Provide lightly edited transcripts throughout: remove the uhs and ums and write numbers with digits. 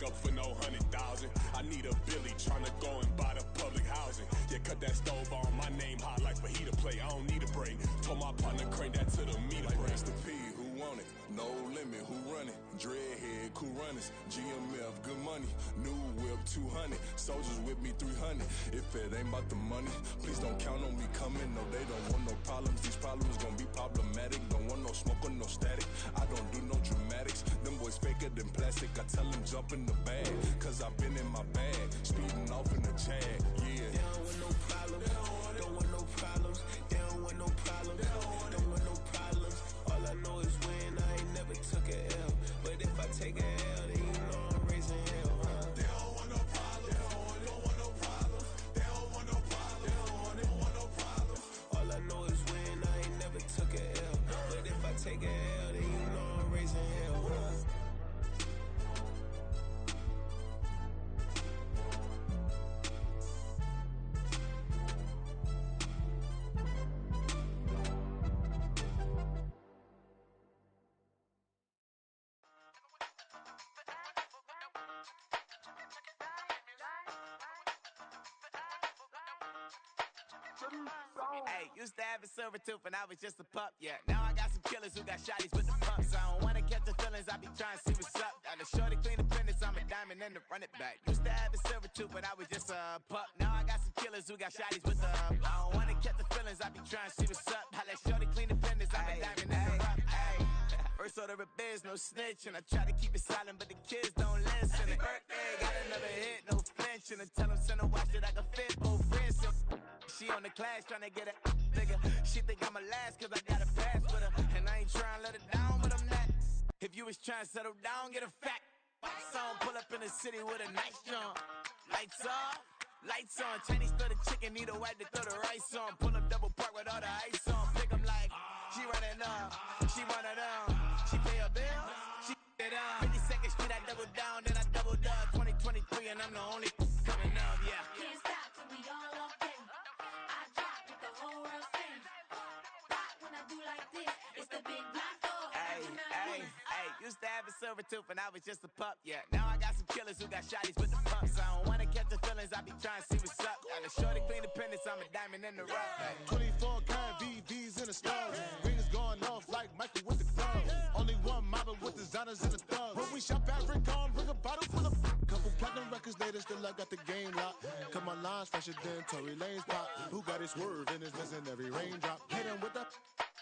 up for no 100,000. I need a Billy tryna go and buy the public housing. Yeah, cut that stove on, my name hot like fajita play. I don't need a break. Told my partner crank that to the meter like Mr. P, who want it? No limit, who run it? Dreadhead, cool runners. GMF, good money. New whip, 200. Soldiers with me, 300. If it ain't about the money, please don't count on me coming. No, they don't want no problems. These problems gon' be problematic. Don't want no smoke or no static. I don't do no dramatics. Them boys faker than plastic. I tell them jump in the bag, cause I've been in my bag. Speeding off in the Jag, yeah. They don't want no problems. Don't want no problems. They don't want no problems. Don't want no problems. All I know is win. I ain't never took a L. But if I take a L, then you know I'm raising hell, huh? They don't want no problems. Don't want no problems. They don't want no problems. Don't want no problems. All I know is win. I ain't never took a L. But if I take a L, then you know I'm raising hell, huh? Hey, used to have a silver tooth and I was just a pup, yeah. Now I got some killers who got shotties with the pumps. I don't wanna catch the feelings, I be trying to see what's up. Got the shorty clean the finish, I'm a diamond and to run it back. Used to have a silver tooth but I was just a pup. Now I got some killers who got shotties with the I don't wanna catch the feelings, I be trying to see what's up. I let shorty clean the finish, I'm a diamond and to run it back. First order of biz, no snitch, and I try to keep it silent, but the kids don't listen. And birthday, got another hit, no flinch, and I tell them send a watch that I can fit both wrists. She on the class tryna get a nigga. She think I'm a last cause I got a pass with her. And I ain't tryna let her down, but I'm not. If you was tryna settle down, get a fat song. Pull up in the city with a nice jump. Lights off, lights on. Chinese throw the chicken, need a wipe to throw the rice on. Pull up double park with all the ice on. Pick 'em like, she running up, she running up. She pay her bills, she it up. 52nd Street, I double down, then I doubled up. 2023 and I'm the only coming up, yeah. Can't stop till we all up in. I drop with the whole world spin. Rock when I do like this, it's the big black dog. Hey, used to have a silver tooth and I was just a pup, yeah. Now I got some killers who got shotties with the pumps. I don't wanna catch the feelings, I be trying to see what's up. Got a shorty clean the pennies, I'm a diamond in the rough. Hey. 24 karat VVs in the stars. Rings going off like Michael with the gloves. Only one mobbing with designers in the thugs. When we shop fabric on, bring a bottle full of couple platinum records later, still I got the game locked. Cut my lines fresher than Tory Lane's pop. Who got his swerve and is missing every raindrop? Hit him with the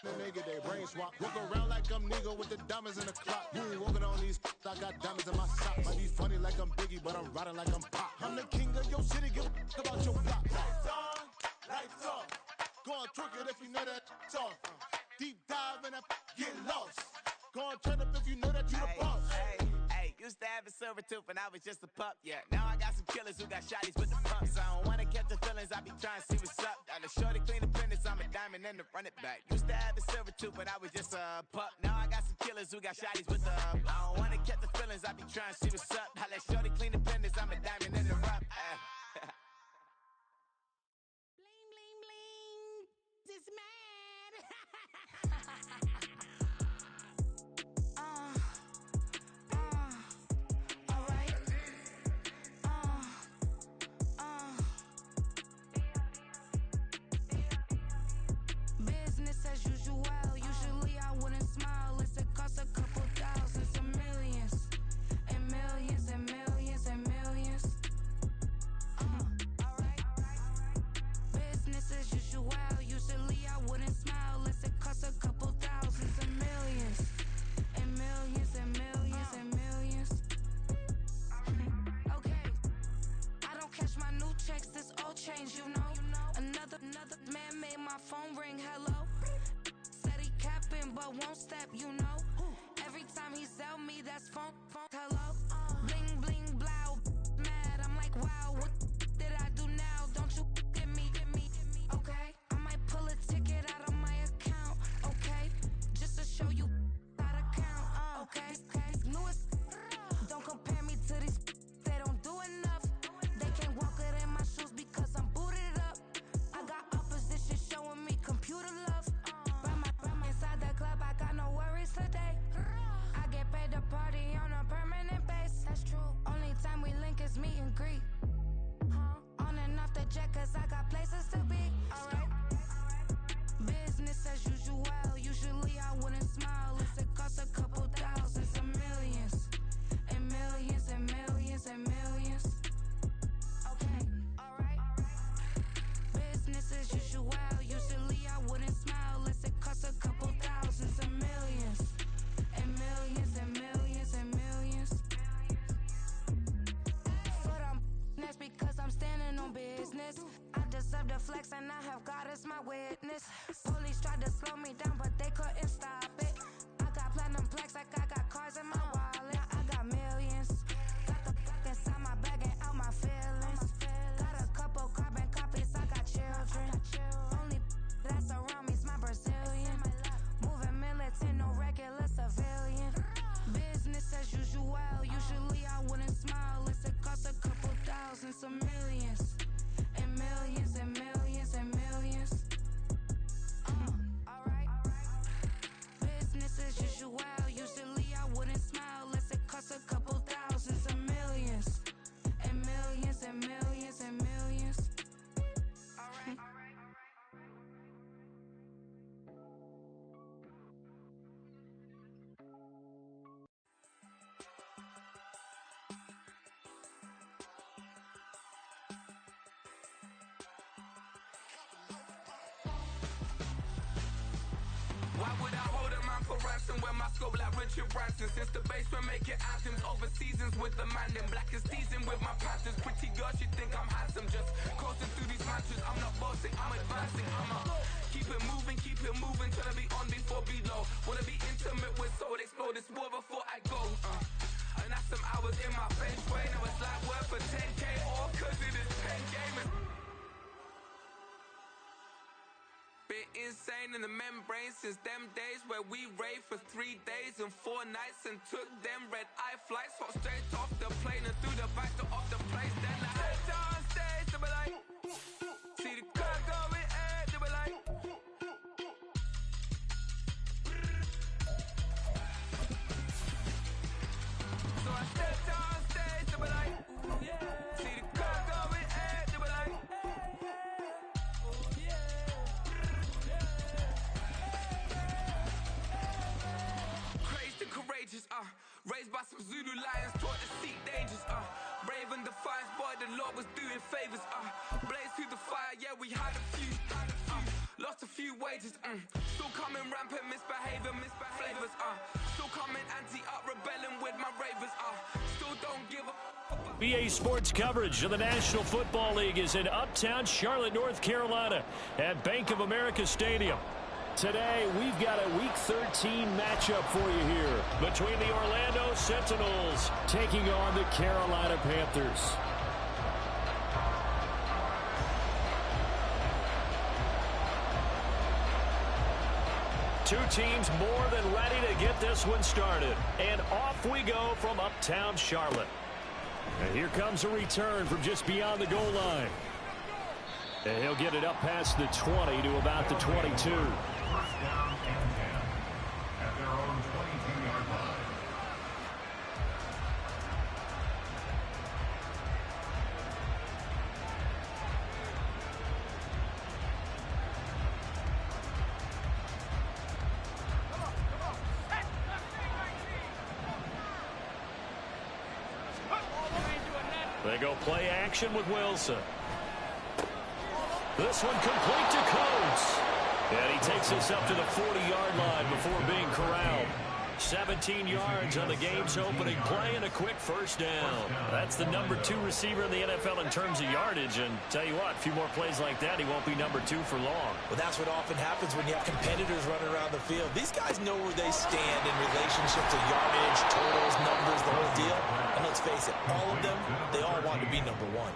then they get their brain swap. Walk around like I'm nigga with the diamonds in the clock. You ain't walking on these, I got diamonds in my socks. Might be funny like I'm Biggie, but I'm riding like I'm Pop. I'm the king of your city, give a about your block. Lights on, lights off. Go on, twerk it if you know that it's off. Deep dive and get lost. Go on, turn up if you know that you the boss. Hey, used to have a silver tooth and I was just a pup, yeah. Now I got some killers who got shotties with the pumps. I don't wanna catch the feelings, I be trying to see what's up. Got a shorty clean the finish, I'm a diamond and to run it back. Used to have a silver tooth but I was just a pup. Now I got some killers who got shotties with the I don't wanna catch the feelings, I be trying to see what's up. I let shorty clean the finish, I'm a diamond in the rough. Bling, bling, bling. This mad. Alright. Business as usual. Usually I wouldn't smile unless it costs a couple thousands, some millions, and millions, and this. Police tried to slow me down, but they couldn't stop it. I got platinum plaques like I got cars in my wallet. I got millions. Got the fuck inside my bag and out my feelings. Got a couple carbon copies, I got children. Only that's around me's my Brazilian. Moving militant, no regular civilian. Business as usual, usually I wouldn't smile. Unless it costs a couple thousands, some millions. And millions and millions and millions. Alright. Business as usual, usually I wouldn't smile. Unless it costs a couple thousands and millions. And millions and millions and millions. Alright. Why would I hold a man for ransom when my scope like Richard Branson? Since the basement making anthems over seasons with the man in black is seasoned with my Panthers. Pretty girls, you think I'm handsome, just coasting through these matches. I'm not bossing, I'm advancing. Keep it moving, tryna be on before below. Wanna be intimate with soul, explore this war before I go. And that's some hours in my bench way. Now it's like worth for 10K, all cause it is pen gaming. Been insane in the membrane since them days where we raved for 3 days and 4 nights and took them red eye flights, hot straight off the plane and through the back door of the place. Then I stepped on stage, they were like, see the car going ahead, they were like, so I stepped on stage, they were like, see the car going ahead, they were like, courageous, raised by some Zulu lions, taught to seek dangers, brave and defiant, boy, the Lord was doing favors, blaze through the fire, yeah, we had a few, lost a few wages, still coming rampant, misbehavior, flavors, still coming anti-up, rebelling with my ravers, still don't give up. BA Sports coverage of the National Football League is in Uptown Charlotte, North Carolina at Bank of America Stadium. Today, we've got a Week 13 matchup for you here between the Orlando Sentinels taking on the Carolina Panthers. Two teams more than ready to get this one started. And off we go from Uptown Charlotte. And here comes a return from just beyond the goal line. And he'll get it up past the 20 to about the 22. First down and 10 at their own 22-yard line. They go play action with Wilson. This one complete to Coates. And he takes us up to the 40-yard line before being corralled. 17 yards on the game's opening play and a quick first down. That's the number 2 receiver in the NFL in terms of yardage. And tell you what, a few more plays like that, he won't be number 2 for long. Well, that's what often happens when you have competitors running around the field. These guys know where they stand in relationship to yardage, totals, numbers, the whole deal. And let's face it, all of them, they all want to be number 1.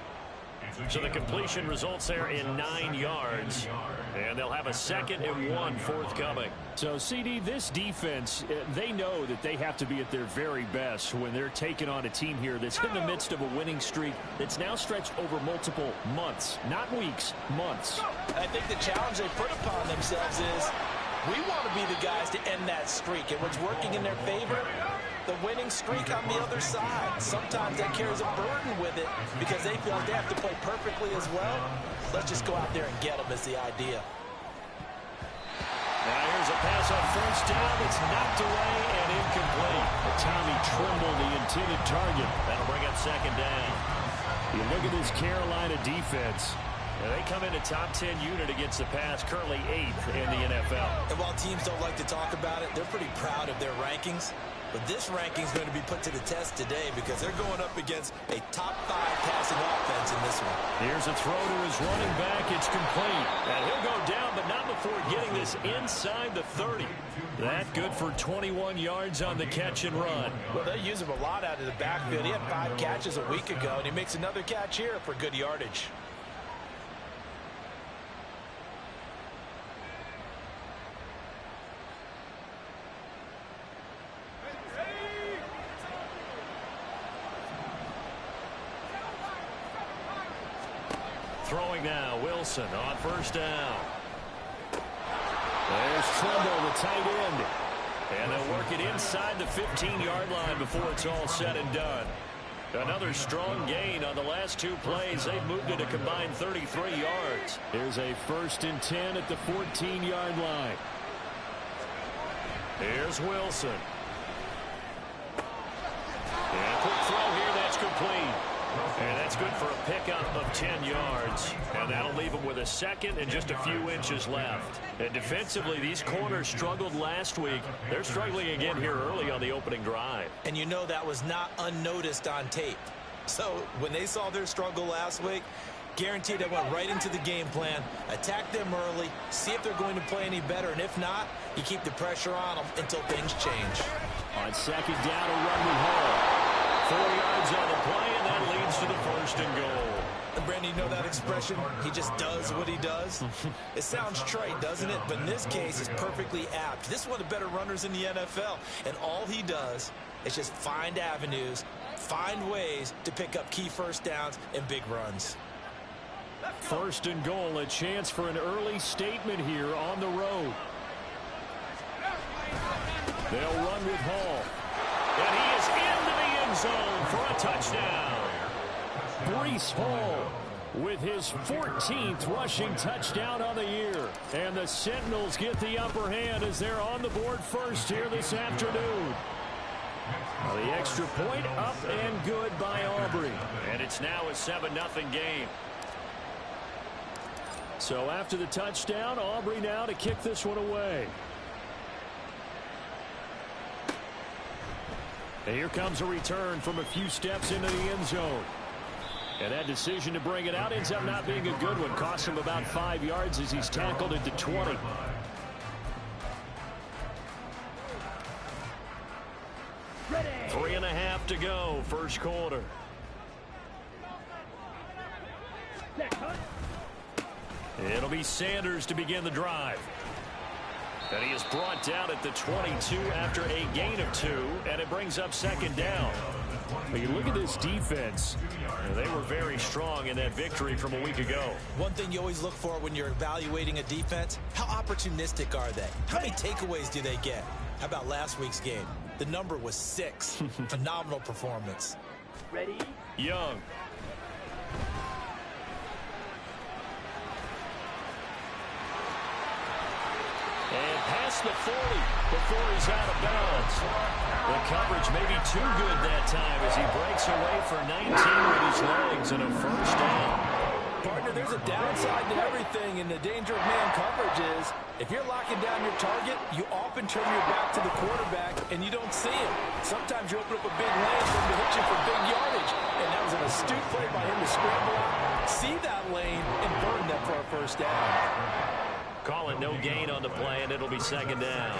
So the completion results there in 9 yards. And they'll have a 2nd and 1 forthcoming. So, CD, this defense, they know that they have to be at their very best when they're taking on a team here that's in the midst of a winning streak that's now stretched over multiple months. Not weeks, months. I think the challenge they put upon themselves is we want to be the guys to end that streak. And what's working in their favor? The winning streak on the other side. Sometimes that carries a burden with it because they feel like they have to play perfectly as well. Let's just go out there and get them is the idea. Now here's a pass on first down. It's knocked away and incomplete. Tommy Trimble, the intended target. That'll bring up 2nd down. You look at this Carolina defense. And they come in a top 10 unit against the pass, currently 8th in the NFL. And while teams don't like to talk about it, they're pretty proud of their rankings. But this ranking is going to be put to the test today because they're going up against a top 5 passing offense in this one. Here's a throw to his running back. It's complete. And he'll go down, but not before getting this inside the 30. That good for 21 yards on the catch and run. Well, they use him a lot out of the backfield. He had 5 catches a week ago, and he makes another catch here for good yardage. Throwing now, Wilson on first down. There's Trumbull, the tight end. And they'll work it inside the 15-yard line before it's all said and done. Another strong gain on the last 2 plays. They've moved it a combined 33 yards. Here's a 1st and 10 at the 14-yard line. Here's Wilson. And a quick throw here, that's complete. And that's good for a pickup of 10 yards. And that'll leave them with a second and just a few inches left. And defensively, these corners struggled last week. They're struggling again here early on the opening drive. And you know that was not unnoticed on tape. So when they saw their struggle last week, guaranteed they went right into the game plan, attack them early, see if they're going to play any better. And if not, you keep the pressure on them until things change. On second down, a run with Hall. 4 yards on the play, and that leads to the 1st and goal. And Brandon, you know that expression? He just does what he does. It sounds trite, doesn't it? But in this case, it's perfectly apt. This is one of the better runners in the NFL, and all he does is just find avenues, find ways to pick up key first downs and big runs. 1st and goal, a chance for an early statement here on the road. They'll run with Hall. And he is into the end zone for a touchdown. Breece Hall with his 14th rushing touchdown on the year. And the Sentinels get the upper hand as they're on the board first here this afternoon. The extra point up and good by Aubrey. And it's now a 7-0 game. So after the touchdown, Aubrey now to kick this one away. And here comes a return from a few steps into the end zone. And that decision to bring it out ends up not being a good one. Costs him about 5 yards as he's tackled at the 20. Ready. 3.5 to go, first quarter. It'll be Sanders to begin the drive. And he is brought down at the 22 after a gain of 2, and it brings up second down. But you look at this defense, they were very strong in that victory from a week ago. One thing you always look for when you're evaluating a defense, how opportunistic are they? How many takeaways do they get? How about last week's game? The number was 6. Phenomenal performance. Ready? Young. And past the 40 before he's out of bounds. The coverage may be too good that time as he breaks away for 19 with his legs and a first down. Partner, there's a downside to everything, and the danger of man coverage is if you're locking down your target, you often turn your back to the quarterback and you don't see him. Sometimes you open up a big lane for him to hit you for big yardage, and that was an astute play by him to scramble out, see that lane, and burn them for a first down. Calling no gain on the play, and it'll be second down.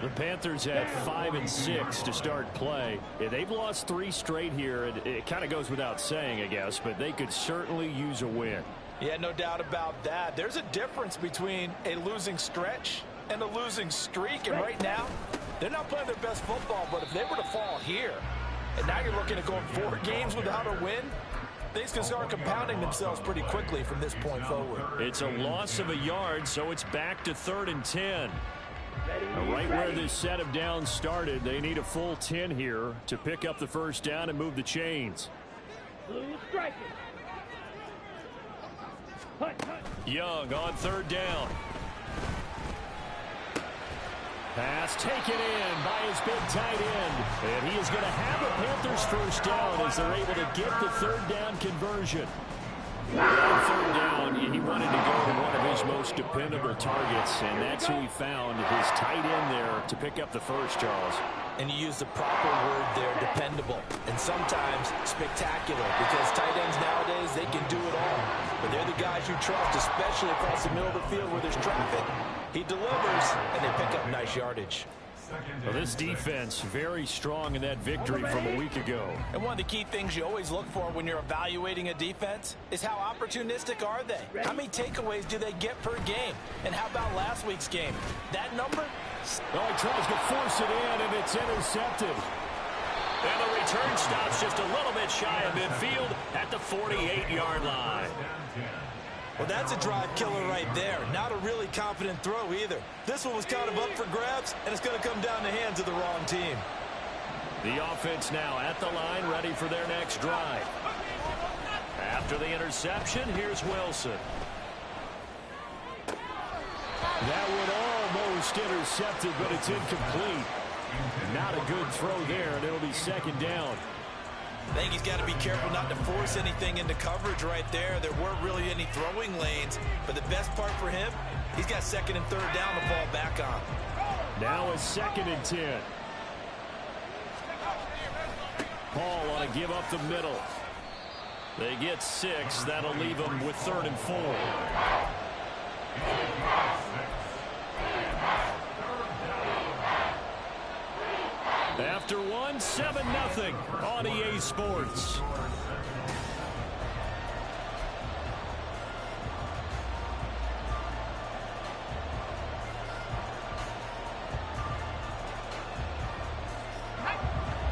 The Panthers at 5-6 to start play. Yeah, they've lost 3 straight here. It kind of goes without saying, I guess, but they could certainly use a win. Yeah, no doubt about that. There's a difference between a losing stretch and a losing streak, and right now, they're not playing their best football, but if they were to fall here, and now you're looking at going 4 games without a win, things can start compounding themselves pretty quickly from this point forward. It's a loss of a yard, so it's back to 3rd and 10. Right where this set of downs started, they need a full 10 here to pick up the first down and move the chains. Young on 3rd down. Pass taken in by his big tight end. And he is going to have a Panthers first down as they're able to get the 3rd down conversion. On 3rd down, he wanted to go to one of his most dependable targets, and that's who he found, his tight end there, to pick up the first, Charles. And you use the proper word there, dependable, and sometimes spectacular, because tight ends nowadays, they can do it all. But they're the guys you trust, especially across the middle of the field where there's traffic. He delivers, and they pick up nice yardage. Well, this defense very strong in that victory from a week ago. And one of the key things you always look for when you're evaluating a defense is how opportunistic are they? How many takeaways do they get per game? And how about last week's game? That number? Well, he tries to force it in, and it's intercepted. And the return stops just a little bit shy of midfield at the 48-yard line. Well, that's a drive killer right there. Not a really confident throw either. This one was kind of up for grabs, and it's going to come down the hands of the wrong team. The offense now at the line, ready for their next drive. After the interception, here's Wilson. That one almost intercepted, but it's incomplete. Not a good throw there, and it'll be second down. I think he's got to be careful not to force anything into coverage right there. There weren't really any throwing lanes, but the best part for him, he's got second and third down to fall back on. Now a 2nd and 10. Paul want to give up the middle. They get 6. That'll leave them with 3rd and 4. After one, 7-0 on EA Sports.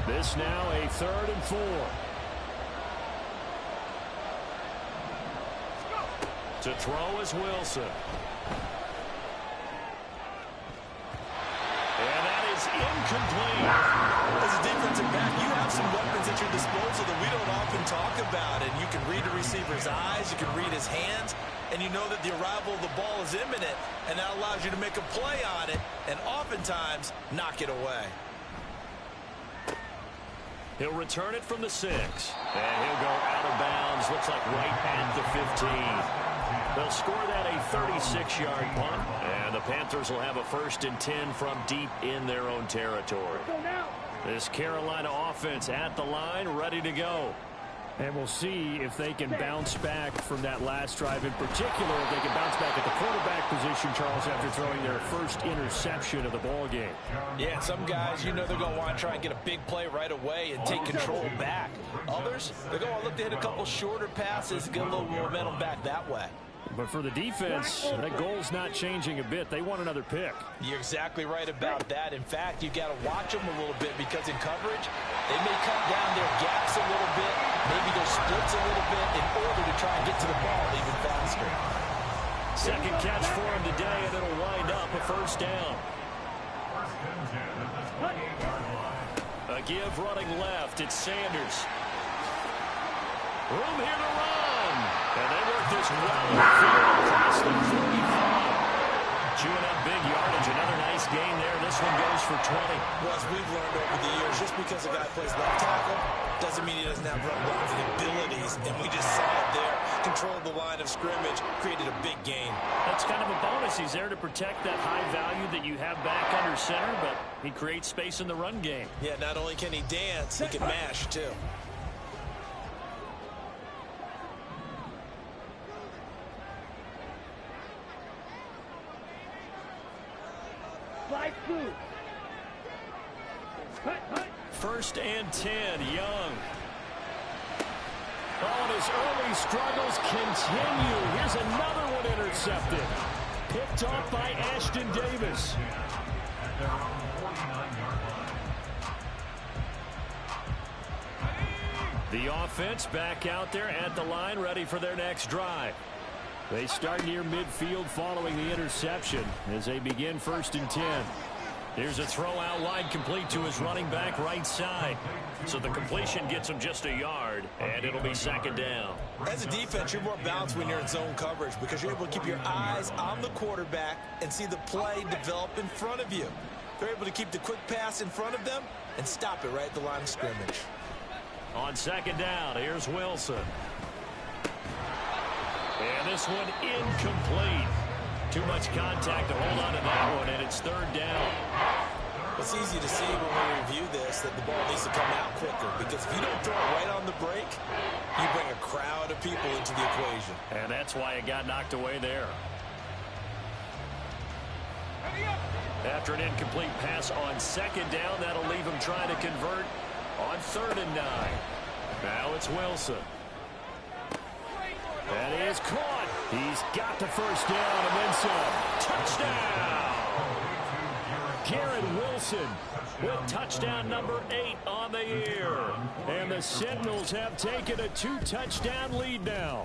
This now a 3rd and 4. To throw is Wilson. And that is incomplete. As a defensive back, you have some weapons at your disposal that we don't often talk about. And you can read the receiver's eyes, you can read his hands, and you know that the arrival of the ball is imminent, and that allows you to make a play on it and oftentimes knock it away. He'll return it from the 6. And he'll go out of bounds. Looks like right at the 15. They'll score that a 36-yard punt. And the Panthers will have a 1st and 10 from deep in their own territory. This Carolina offense at the line, ready to go. And we'll see if they can bounce back from that last drive. In particular, if they can bounce back at the quarterback position, Charles, after throwing their first interception of the ball game. Yeah, some guys, you know they're going to want to try and get a big play right away and take control back. Others, they're going to look to hit a couple shorter passes and get a little momentum back that way. But for the defense, that goal's not changing a bit. They want another pick. You're exactly right about that. In fact, you got to watch them a little bit because in coverage, they may cut down their gaps a little bit, maybe their splits a little bit in order to try and get to the ball even faster. Second catch for him today, and it'll wind up a 1st down. A give running left. It's Sanders. Room here to run. And they work this well across the 45. Chewing up big yardage. Another nice gain there. This one goes for 20. Well, as we've learned over the years, just because a guy plays left tackle doesn't mean he doesn't have run blocking abilities. And we just saw it there. Controlled the line of scrimmage, created a big gain. That's kind of a bonus. He's there to protect that high value that you have back under center, but he creates space in the run game. Yeah, not only can he dance, he can mash too. First and 10, Young. Oh, and his early struggles continue. Here's another one intercepted. Picked off by Ashton Davis. The offense back out there at the line, ready for their next drive. They start near midfield following the interception as they begin 1st and 10. Here's a throw out wide, complete to his running back right side. So the completion gets him just a yard, and it'll be 2nd down. As a defense, you're more balanced when you're in zone coverage because you're able to keep your eyes on the quarterback and see the play develop in front of you. They're able to keep the quick pass in front of them and stop it right at the line of scrimmage. On 2nd down, here's Wilson. And this one incomplete. Too much contact to hold on to that one, and it's 3rd down. It's easy to see when we review this that the ball needs to come out quicker, because if you don't throw it right on the break, you bring a crowd of people into the equation. And that's why it got knocked away there. After an incomplete pass on second down, that'll leave him trying to convert on 3rd and 9. Now it's Wilson. And he is caught. He's got the first down and then some. Touchdown! Garrett Wilson with touchdown number 8 on the year. And the Sentinels have taken a 2-touchdown lead now.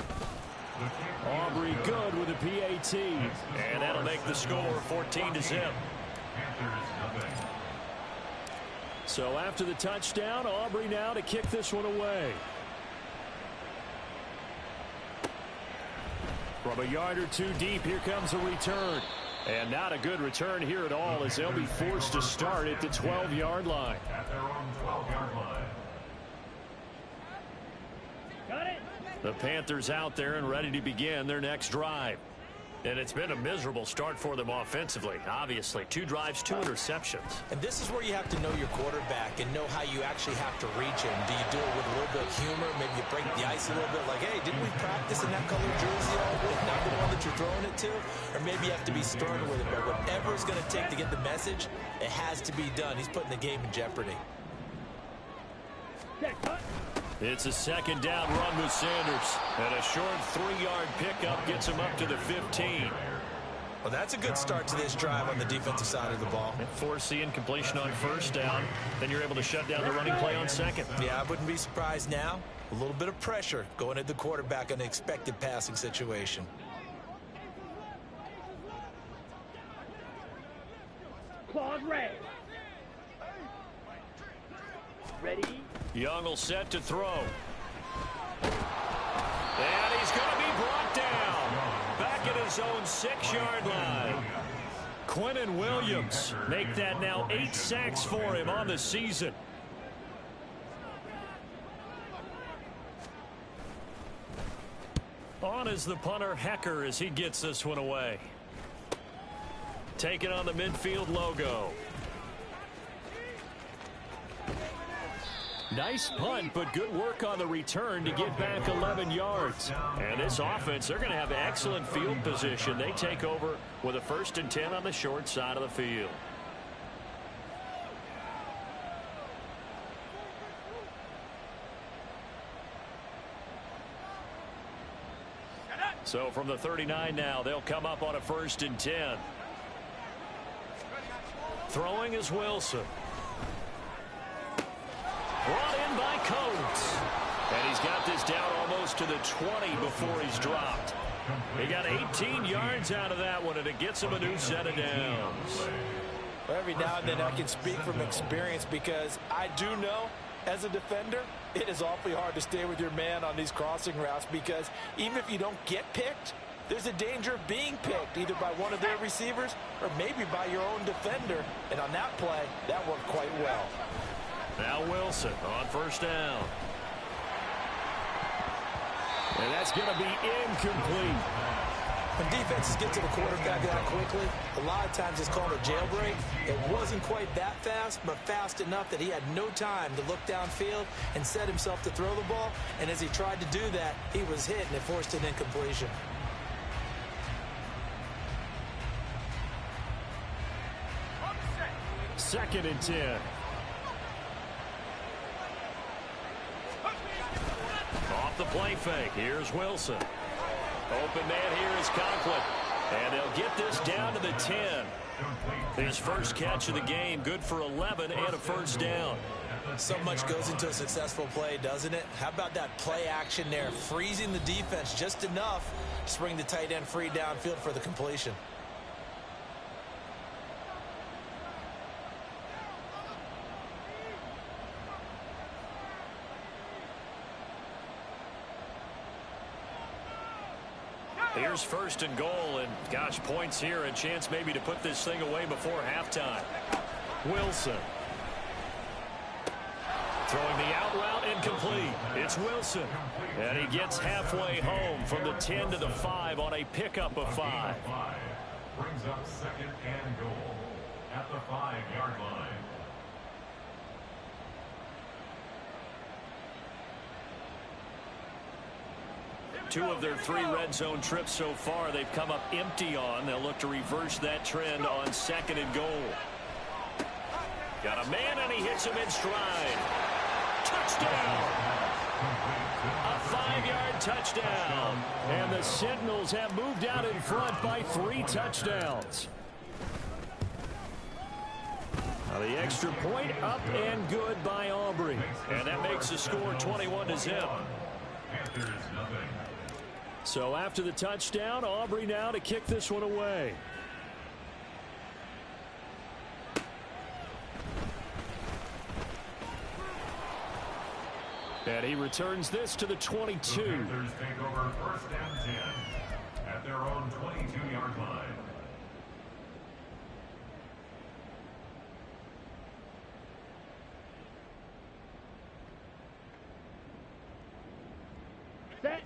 Aubrey good with a PAT. And that'll make the score 14-0. So after the touchdown, Aubrey now to kick this one away. From a yard or two deep, here comes a return. And not a good return here at all, as they'll be forced to start at the 12-yard line. At their own 12-yard line. Got it. The Panthers out there and ready to begin their next drive. And it's been a miserable start for them offensively. Obviously, 2 drives, 2 interceptions. And this is where you have to know your quarterback and know how you actually have to reach him. Do you do it with a little bit of humor? Maybe you break the ice a little bit like, hey, didn't we practice in that colored jersey all week? Not the one that you're throwing it to? Or maybe you have to be sterner with it. But whatever it's going to take to get the message, it has to be done. He's putting the game in jeopardy. It's a 2nd down run with Sanders. And a short 3-yard pickup gets him up to the 15. Well, that's a good start to this drive on the defensive side of the ball. And force the incompletion on 1st down. Then you're able to shut down the running play on 2nd. Yeah, I wouldn't be surprised now. A little bit of pressure going at the quarterback in an expected passing situation. Claws red. Ready? Young will set to throw. And he's going to be brought down. Back at his own 6-yard line. Quinnen Williams make that now 8 sacks for him on the season. On is the punter Hecker as he gets this one away. Taking on the midfield logo. Nice punt, but good work on the return to get back 11 yards. And this offense, they're going to have excellent field position. They take over with a 1st and 10 on the short side of the field. So from the 39 now, they'll come up on a 1st and 10. Throwing is Wilson. Brought in by Coates. And he's got this down almost to the 20 before he's dropped. He got 18 yards out of that one, and it gets him a new set of downs. Well, every now and then I can speak from experience, because I do know as a defender, it is awfully hard to stay with your man on these crossing routes, because even if you don't get picked, there's a danger of being picked either by one of their receivers or maybe by your own defender. And on that play, that worked quite well. Now Wilson on 1st down. And that's going to be incomplete. When defenses get to the quarterback that quickly, a lot of times it's called a jailbreak. It wasn't quite that fast, but fast enough that he had no time to look downfield and set himself to throw the ball. And as he tried to do that, he was hit, and it forced an incompletion. Second and 10. Off the play fake. Here's Wilson. Open man here is Conklin. And they'll get this down to the 10. His first catch of the game, good for 11 and a 1st down. So much goes into a successful play, doesn't it? How about that play action there, freezing the defense just enough to bring the tight end free downfield for the completion. Here's 1st and goal, and gosh, points here, a chance maybe to put this thing away before halftime. Wilson. Throwing the out route incomplete. It's Wilson. And he gets halfway home from the 10 to the 5 on a pickup of 5. Brings up 2nd and goal at the 5-yard line. 2 of their 3 red zone trips so far, they've come up empty on. They'll look to reverse that trend on 2nd and goal. Got a man, and he hits him in stride. Touchdown! A 5-yard touchdown. And the Sentinels have moved out in front by 3 touchdowns. Now the extra point up and good by Aubrey. And that makes the score 21-0. So after the touchdown, Aubrey now to kick this one away. And he returns this to the 22. The Panthers take over 1st and 10 at their own 22-yard line.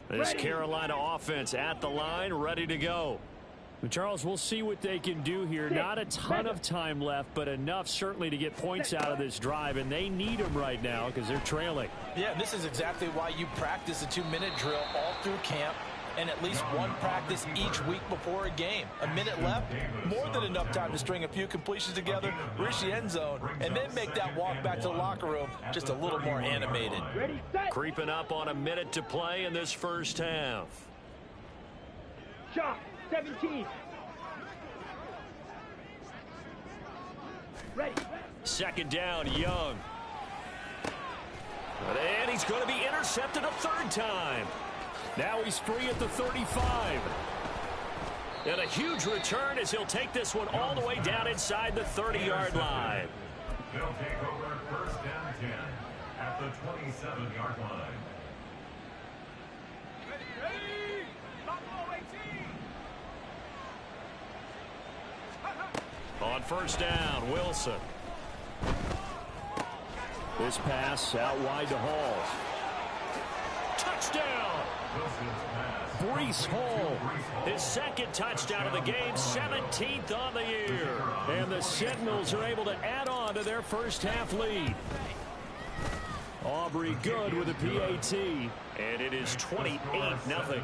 This Carolina offense at the line, ready to go. Charles, we'll see what they can do here. Not a ton of time left, but enough certainly to get points out of this drive, and they need them right now because they're trailing. Yeah, this is exactly why you practice a 2-minute drill all through camp and at least one practice each week before a game. A minute left, more than enough time to string a few completions together, reach the end zone, and then make that walk back to the locker room just a little more animated. Creeping up on a minute to play in this first half. Shot, 17. Ready. 2nd down, Young. And he's going to be intercepted a 3rd time. Now he's free at the 35. And a huge return as he'll take this one all the way down inside the 30-yard line. They'll take over 1st and 10 at the 27-yard line. Ready! Buffalo 18! On 1st down, Wilson. This pass out wide to Hall. Touchdown! Breece Hall, his 2nd touchdown of the game, 17th on the year. And the Sentinels are able to add on to their first half lead. Aubrey good with a PAT, and it is 28-0.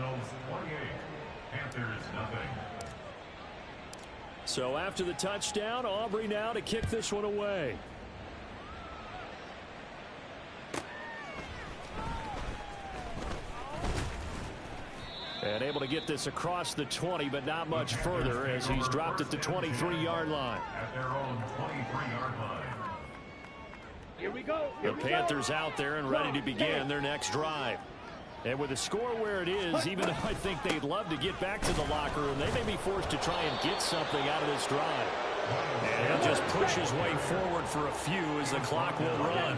So after the touchdown, Aubrey now to kick this one away. And able to get this across the 20, but not much further as he's dropped at the 23-yard line. At their own 23-yard line. Here we go. The Panthers out there and ready to begin their next drive. And with the score where it is, even though I think they'd love to get back to the locker room, they may be forced to try and get something out of this drive. And he'll just push his way forward for a few as the clock will run.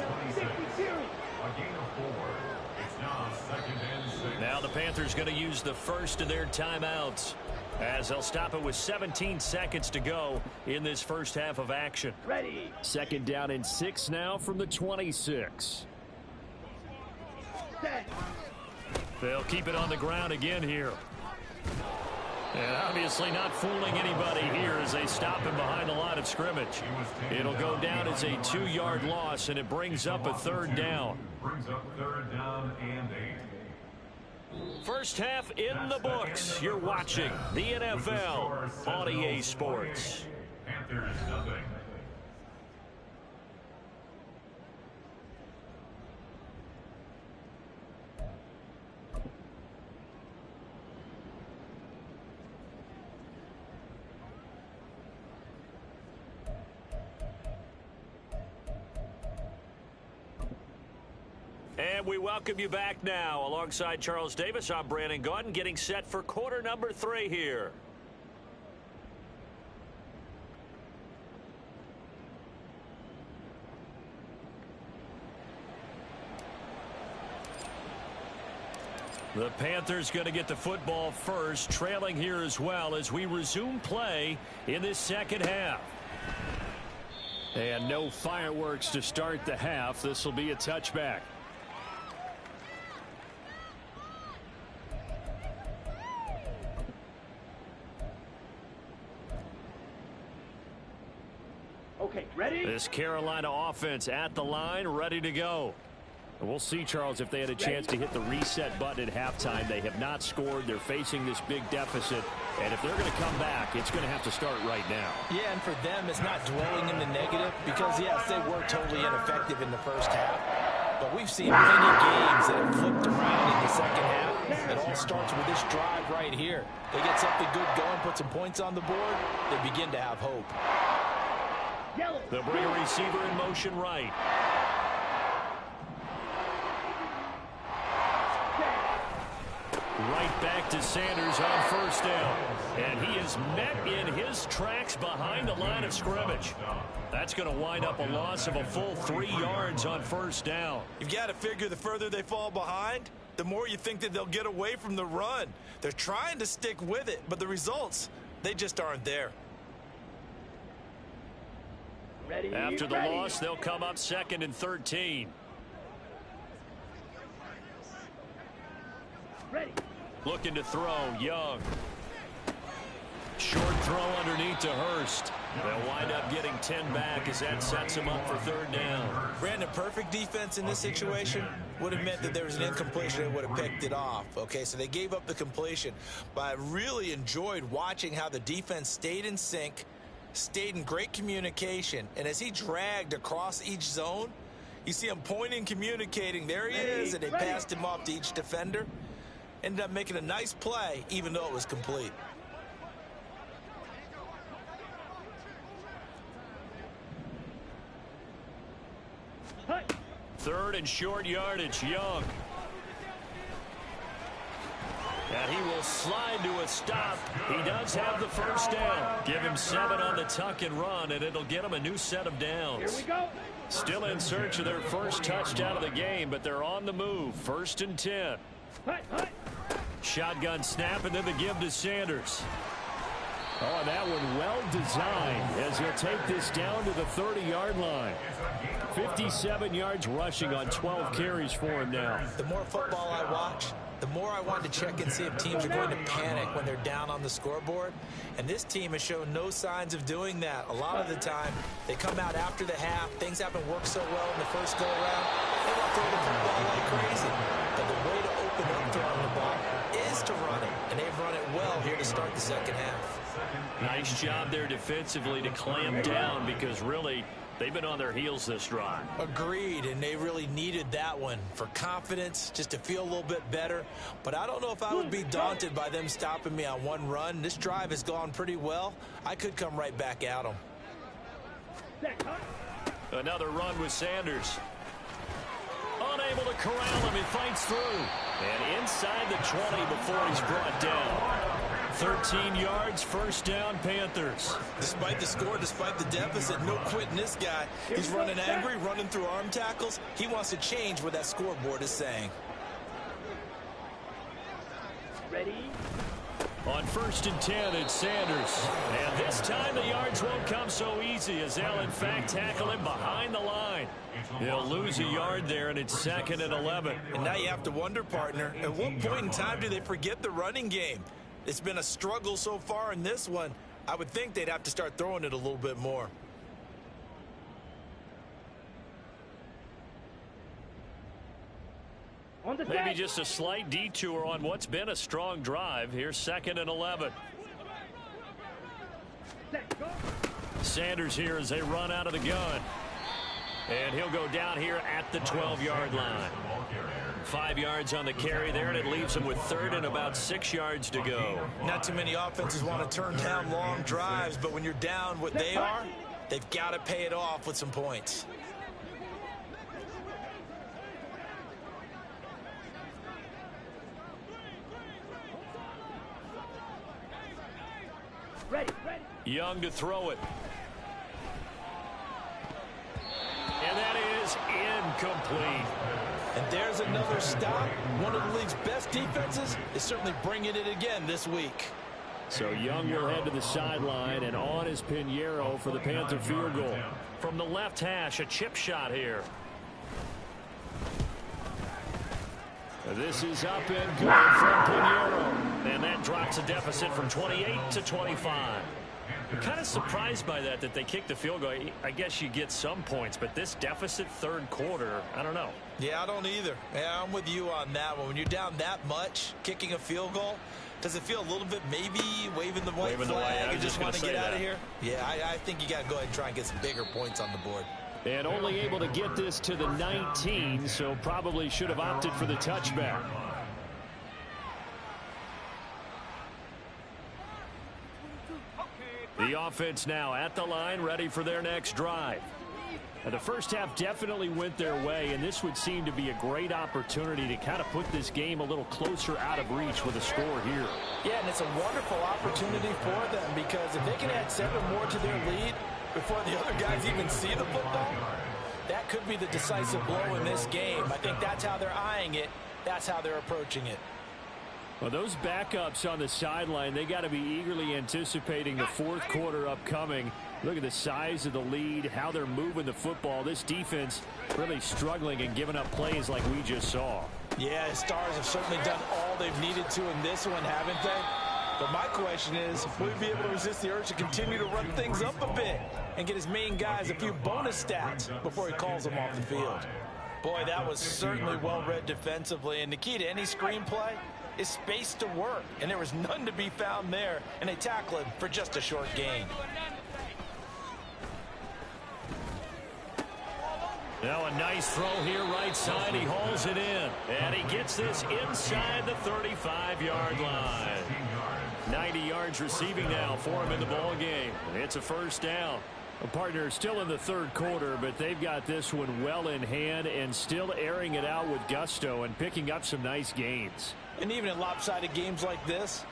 Now the Panthers going to use the first of their timeouts as they'll stop it with 17 seconds to go in this first half of action. Ready. 2nd down and 6 now from the 26. Set. They'll keep it on the ground again here. And obviously not fooling anybody here as they stop him behind the line of scrimmage. It'll go down as a 2-yard loss, and it brings up a 3rd down. Brings up 3rd down and 8. First half in the books. You're watching the NFL on EA Sports. Panthers nothing. And we welcome you back now. Alongside Charles Davis, I'm Brandon Gaudin, getting set for quarter number 3 here. The Panthers going to get the football first, trailing here as well as we resume play in this second half. And no fireworks to start the half. This will be a touchback. Okay, ready? This Carolina offense at the line, ready to go. We'll see, Charles, if they had a chance to hit the reset button at halftime. They have not scored. They're facing this big deficit. And if they're going to come back, it's going to have to start right now. Yeah, and for them, it's not dwelling in the negative because, yes, they were totally ineffective in the first half. But we've seen plenty of games that have flipped around in the second half. It all starts with this drive right here. They get something good going, put some points on the board, they begin to have hope. They'll bring a receiver in motion right. Right back to Sanders on first down. And he is met in his tracks behind the line of scrimmage. That's going to wind up a loss of a full 3 yards on first down. You've got to figure the further they fall behind, the more you think that they'll get away from the run. They're trying to stick with it, but the results, they just aren't there. After the loss, they'll come up 2nd and 13. Looking to throw, Young. Short throw underneath to Hurst. They'll wind up getting 10 back as that sets them up for 3rd down. Brandon, perfect defense in this situation would have meant that there was an incompletion and would have picked it off. Okay, so they gave up the completion. But I really enjoyed watching how the defense stayed in sync, stayed in great communication. And as he dragged across each zone, you see him pointing, communicating. There he is, and they passed him off to each defender. Ended up making a nice play, even though it was complete. Third and short yardage, Young. And he will slide to a stop. He does have the first down. Give him 7 on the tuck and run, and it'll get him a new set of downs. Here we go. Still in search of their first touchdown of the game, but they're on the move. 1st and 10. Shotgun snap, and then the give to Sanders. Oh, and that one well designed as he'll take this down to the 30-yard line. 57 yards rushing on 12 carries for him now. The more football I watch, the more I want to check and see if teams are going to panic when they're down on the scoreboard. And this team has shown no signs of doing that. A lot of the time, they come out after the half. Things haven't worked so well in the first go-around. They want to throw the football like crazy. But the way to open up throwing the ball is to run it. And they've run it well here to start the second half. Nice job there defensively to clamp down because really they've been on their heels this drive. Agreed, and they really needed that one for confidence, just to feel a little bit better. But I don't know if I would be daunted by them stopping me on one run. This drive has gone pretty well. I could come right back at them. Another run with Sanders. Unable to corral him, he fights through. And inside the 20 before he's brought down. 13 yards, first down, Panthers. Despite the score, despite the deficit, no quitting this guy. He's running angry, running through arm tackles. He wants to change what that scoreboard is saying. Ready? On 1st and 10, it's Sanders. And this time the yards won't come so easy as they'll in fact tackle him behind the line. He'll lose a yard there, and it's 2nd and 11. And now you have to wonder, partner, at what point in time do they forget the running game? It's been a struggle so far in this one. I would think they'd have to start throwing it a little bit more. Maybe just a slight detour on what's been a strong drive. Here's 2nd and 11. Sanders here as they run out of the gun. And he'll go down here at the 12-yard line. 5 yards on the carry there, and it leaves him with 3rd and about 6 yards to go. Not too many offenses want to turn down long drives, but when you're down what they are, they've got to pay it off with some points. Ready. Young to throw it. And that is incomplete. And there's another stop. One of the league's best defenses is certainly bringing it again this week. So Young will head to the sideline, and on is Pinheiro for the Panther field goal. From the left hash, a chip shot here. This is up and good from Pinheiro. And that drops a deficit from 28 to 25. I'm kind of surprised by that they kicked the field goal. I guess you get some points, but this deficit third quarter, I don't know. Yeah, I don't either. Yeah, I'm with you on that one. When you're down that much, kicking a field goal, does it feel a little bit maybe waving the white flag and just want to get out of here? Yeah, I think you got to go ahead and try and get some bigger points on the board. And only able to get this to the 19, so probably should have opted for the touchback. The offense now at the line, ready for their next drive. Now, the first half definitely went their way, and this would seem to be a great opportunity to kind of put this game a little closer out of reach with a score here. Yeah, and it's a wonderful opportunity for them, because if they can add 7 more to their lead before the other guys even see the football, that could be the decisive blow in this game. I think that's how they're eyeing it. That's how they're approaching it. Well, those backups on the sideline, they got to be eagerly anticipating the fourth quarter upcoming. Look at the size of the lead, how they're moving the football. This defense really struggling and giving up plays like we just saw. Yeah, the Stars have certainly done all they've needed to in this one, haven't they? But my question is, will he be able to resist the urge to continue to run things up a bit and get his main guys a few bonus stats before he calls them off the field? Boy, that was certainly well-read defensively, and the key to any screenplay is space to work, and there was none to be found there, and they tackle him for just a short gain. Now a nice throw here right side. He hauls it in, and he gets this inside the 35-yard line. 90 yards receiving now for him in the ball game. It's a first down. A partner still in the third quarter, but they've got this one well in hand and still airing it out with gusto and picking up some nice gains. And even in lopsided games like this,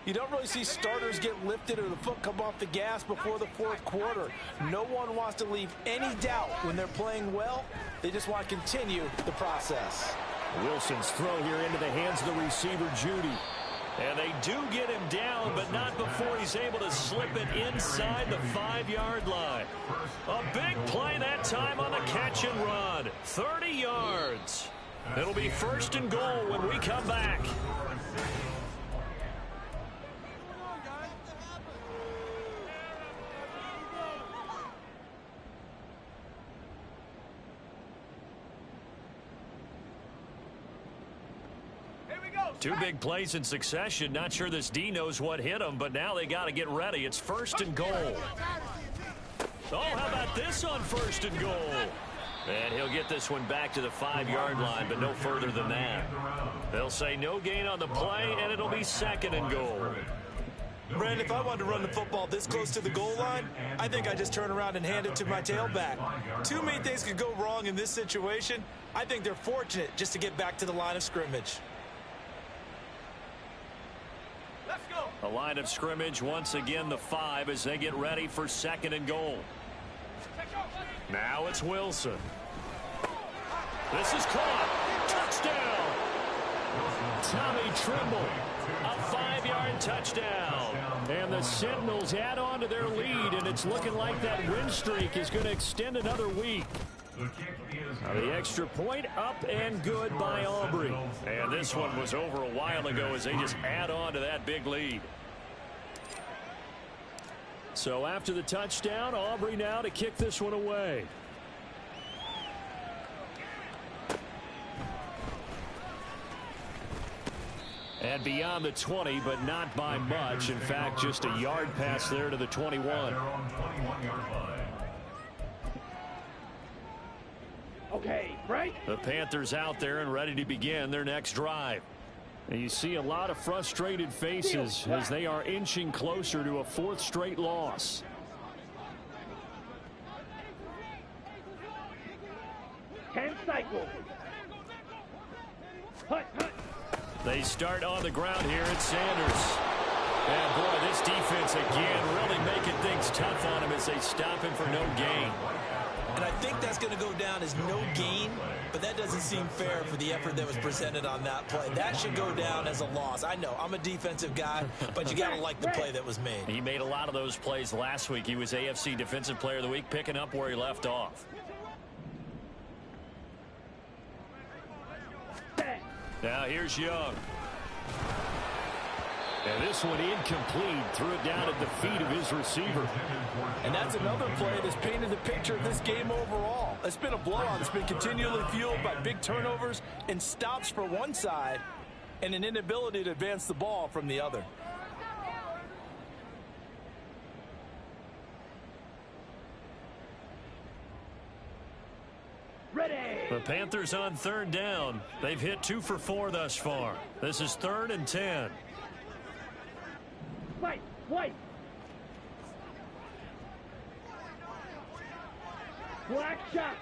you don't really see starters get lifted or the foot come off the gas before the fourth quarter. No one wants to leave any doubt when they're playing well. They just want to continue the process. Wilson's throw here into the hands of the receiver, Judy. And they do get him down, but not before he's able to slip it inside the 5-yard line. A big play that time on the catch and run. 30 yards. It'll be first and goal when we come back. Two big plays in succession. Not sure this D knows what hit him, but now they got to get ready. It's first and goal. Oh, how about this on first and goal? And he'll get this one back to the 5-yard line, but no further than that. They'll say no gain on the play, and it'll be second and goal. Brandon, if I wanted to run the football this close to the goal line, I think I just turn around and hand it to my tailback. Two main things could go wrong in this situation. I think they're fortunate just to get back to the line of scrimmage. A line of scrimmage, once again the 5 as they get ready for second and goal. Now it's Wilson. This is caught. Touchdown. Tommy Trimble. A 5-yard touchdown. And the Sentinels add on to their lead, and it's looking like that win streak is going to extend another week. The extra point up and good by Aubrey. And this one was over a while ago as they just add on to that big lead. So after the touchdown, Aubrey now to kick this one away. And beyond the 20, but not by much. In fact, just a yard pass there to the 21. Okay, break. The Panthers out there and ready to begin their next drive. And you see a lot of frustrated faces as they are inching closer to a 4th straight loss. Ten cycle. Hut, hut. They start on the ground here at Sanders. And boy, this defense again really making things tough on him as they stop him for no gain. And I think that's going to go down as no gain, but that doesn't seem fair for the effort that was presented on that play. That should go down as a loss. I know, I'm a defensive guy, but you got to like the play that was made. He made a lot of those plays last week. He was AFC Defensive Player of the Week, picking up where he left off. Now here's Young. And this one incomplete. Threw it down at the feet of his receiver. And that's another play that's painted the picture of this game overall. It's been a blowout. It's been continually fueled by big turnovers and stops for one side and an inability to advance the ball from the other. Ready. The Panthers on third down. They've hit 2 for 4 thus far. This is 3rd and 10. White. Black shot.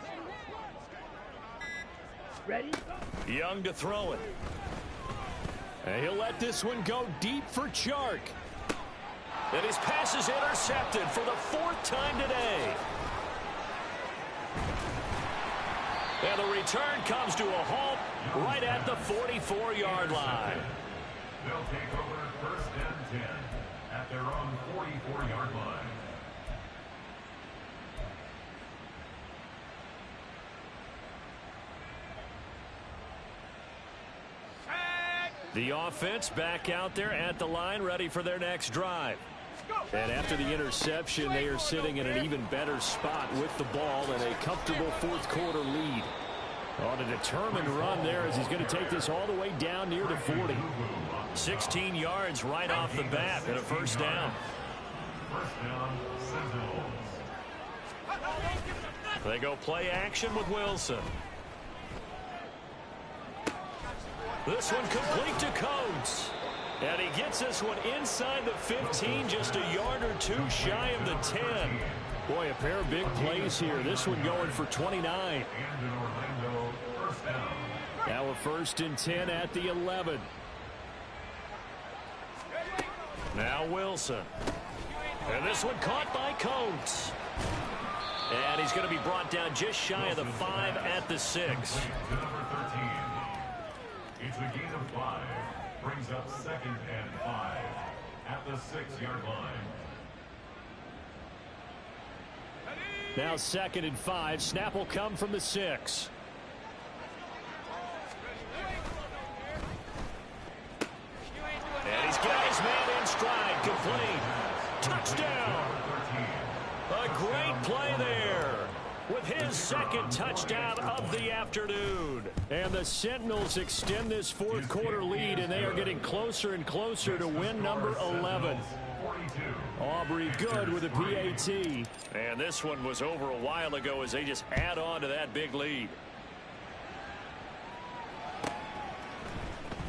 Ready? Young to throw it. And he'll let this one go deep for Chark. And his pass is intercepted for the 4th time today. And the return comes to a halt right at the 44-yard line. They'll take over 1st and 10 at their own 44-yard line. The offense back out there at the line, ready for their next drive. And after the interception, they are sitting in an even better spot with the ball and a comfortable 4th quarter lead. On a determined run there as he's going to take this all the way down near the 40. 16 yards right off the bat and a 1st down. First down, Sentinels. They go play action with Wilson. This one complete to Coates. And he gets this one inside the 15, just a yard or 2 shy of the 10. Boy, a pair of big plays here. This one going for 29. And in Orlando, 1st down. Now a 1st and 10 at the 11. Now Wilson. And this one caught by Coates. And he's going to be brought down just shy of the 5 at the 6. To number 13. It's a gain of 5. Brings up 2nd and 5 at the 6-yard line. Now 2nd and 5. Snap will come from the 6. And he's got his man in stride. Complete. Touchdown. A great play there with his 2nd touchdown of the afternoon. And the Sentinels extend this 4th quarter lead, and they are getting closer and closer to win number 11. Aubrey good with a PAT. And this one was over a while ago as they just add on to that big lead.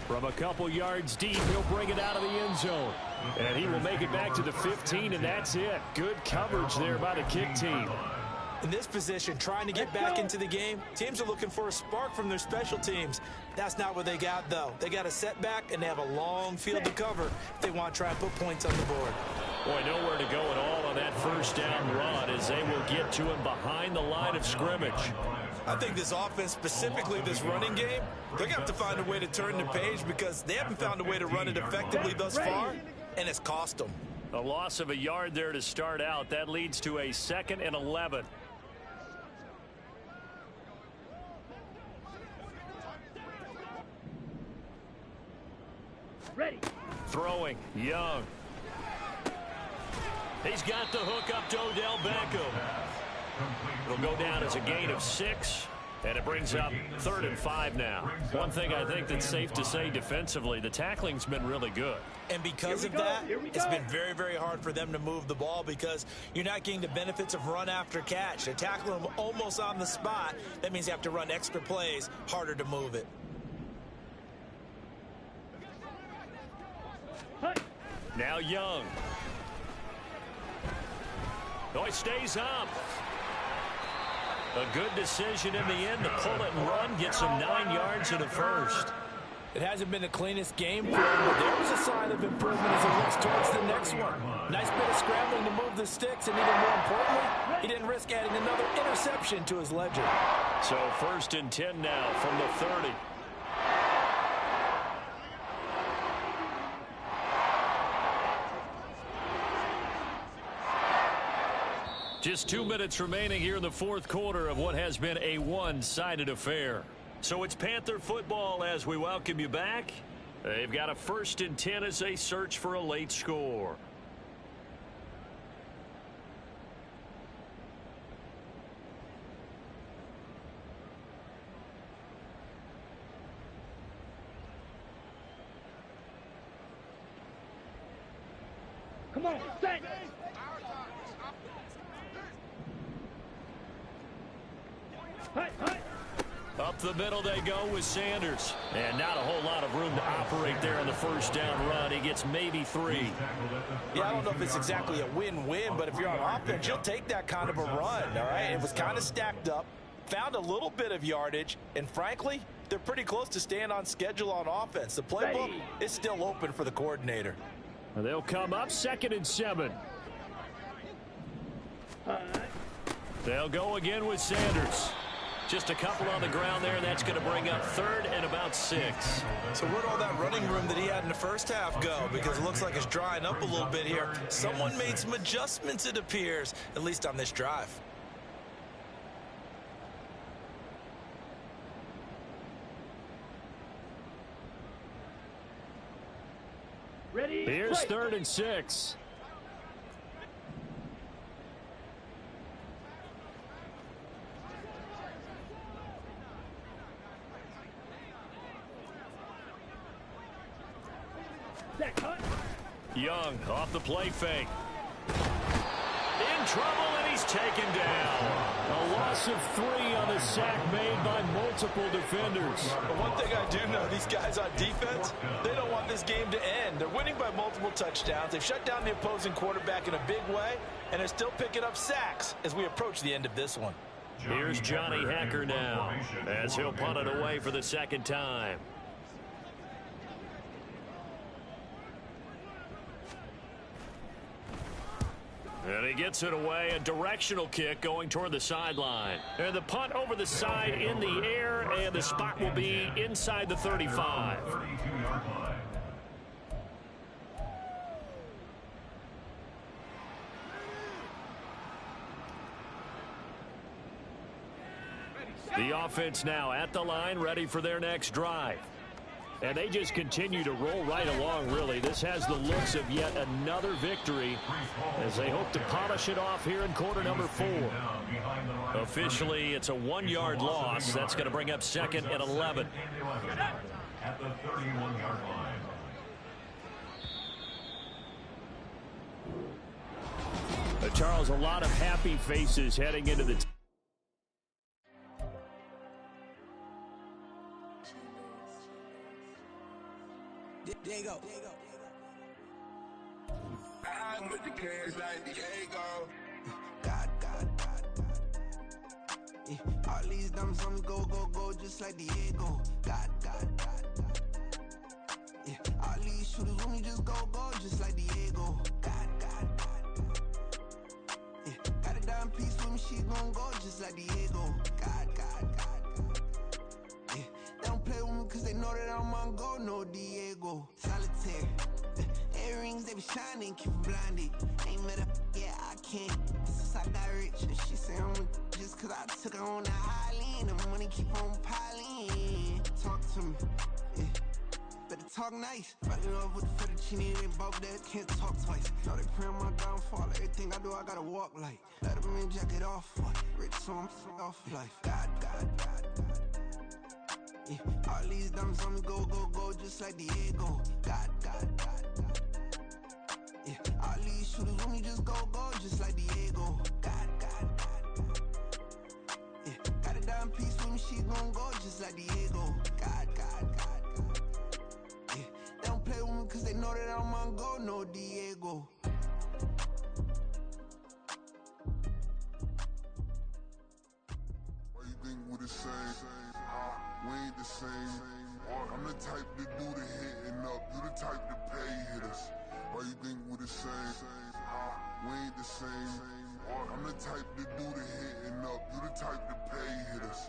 From a couple yards deep, he'll bring it out of the end zone. And he will make it back to the 15, and that's it. Good coverage there by the kick team. In this position, trying to get back into the game, teams are looking for a spark from their special teams. That's not what they got, though. They got a setback, and they have a long field to cover if they want to try and put points on the board. Boy, nowhere to go at all on that 1st down run as they will get to him behind the line of scrimmage. I think this offense, specifically this running game, they're going to have to find a way to turn the page because they haven't found a way to run it effectively thus far, and it's cost them. A loss of a yard there to start out. That leads to a 2nd and 11. Ready. Throwing, Young. He's got the hook up to Odell Beckham. It'll go down as a gain of 6, and it brings up 3rd and 5 now. One thing I think that's safe to say defensively, the tackling's been really good. And because of that, it's been very, very hard for them to move the ball because you're not getting the benefits of run after catch. They're tackling them almost on the spot. That means you have to run extra plays, harder to move it. Now Young. Oh, he stays up. A good decision in the end to pull it and run. Gets him 9 yards in a 1st. It hasn't been the cleanest game for him, but there was a sign of improvement as he looks towards the next one. Nice bit of scrambling to move the sticks, and even more importantly, he didn't risk adding another interception to his ledger. So 1st and 10 now from the 30. Just 2 minutes remaining here in the 4th quarter of what has been a one-sided affair. So it's Panther football as we welcome you back. They've got a 1st and 10 as they search for a late score. Come on, set! Up the middle they go with Sanders. And not a whole lot of room to operate there on the 1st down run. He gets maybe 3. Yeah, I don't know if it's exactly a win-win, but if you're on offense, you'll take that kind of a run, all right? It was kind of stacked up, found a little bit of yardage, and frankly, they're pretty close to staying on schedule on offense. The playbook is still open for the coordinator. They'll come up 2nd and 7. They'll go again with Sanders. Just a couple on the ground there, and that's going to bring up 3rd and about 6. So where'd all that running room that he had in the first half go? Because it looks like it's drying up a little bit here. Someone made some adjustments, it appears, at least on this drive. Ready? Here's 3rd and 6. Young off the play fake. In trouble, and he's taken down. A loss of 3 on the sack made by multiple defenders. But one thing I do know, these guys on defense, they don't want this game to end. They're winning by multiple touchdowns. They've shut down the opposing quarterback in a big way, and they're still picking up sacks as we approach the end of this one. Here's Johnny Hacker now as he'll punt it away for the 2nd time. And he gets it away, a directional kick going toward the sideline. And the punt over the side in the air, and the spot will be inside the 35. The offense now at the line, ready for their next drive. And they just continue to roll right along, really. This has the looks of yet another victory as they hope to polish it off here in quarter number 4. Officially, it's a 1-yard loss. That's going to bring up 2nd and 11. At the 31-yard line. Charles, a lot of happy faces heading into the Diego. I'm with the cash like Diego. God. Yeah, all these dumps on me go, just like Diego. God. Yeah, all these shooters on me just go, just like Diego. God. Yeah, got a dime piece with me, she gon' go just like Diego. God. Yeah, they don't play with me cause they know that I'm on go, no Diego. Solitaire. Earrings, they be shining, keep them blinded. Ain't met up, yeah, I can't. Since I got rich, and she say I'm just cause I took her on the island. The money keep on piling. Talk to me, yeah. Better talk nice. Fucking up with the fettuccine, they both dead, can't talk twice. Now they praying my downfall, everything I do, I gotta walk like. Let them in, jacket off, rich, so I'm off life. God. Yeah, all these dumps on me go, just like Diego. God. Yeah, all these shooters on me just go, just like Diego. God. Yeah, got a dime piece with me, she gon' go just like Diego. God. Yeah, they don't play with me cause they know that I'm on go, no Diego. Why you think we the same? We ain't the same. I'm the type to do the hitting up. You the type to pay hitters. Why you think we the same? We ain't the same. I'm the type to do the hitting up. You the type to pay hitters.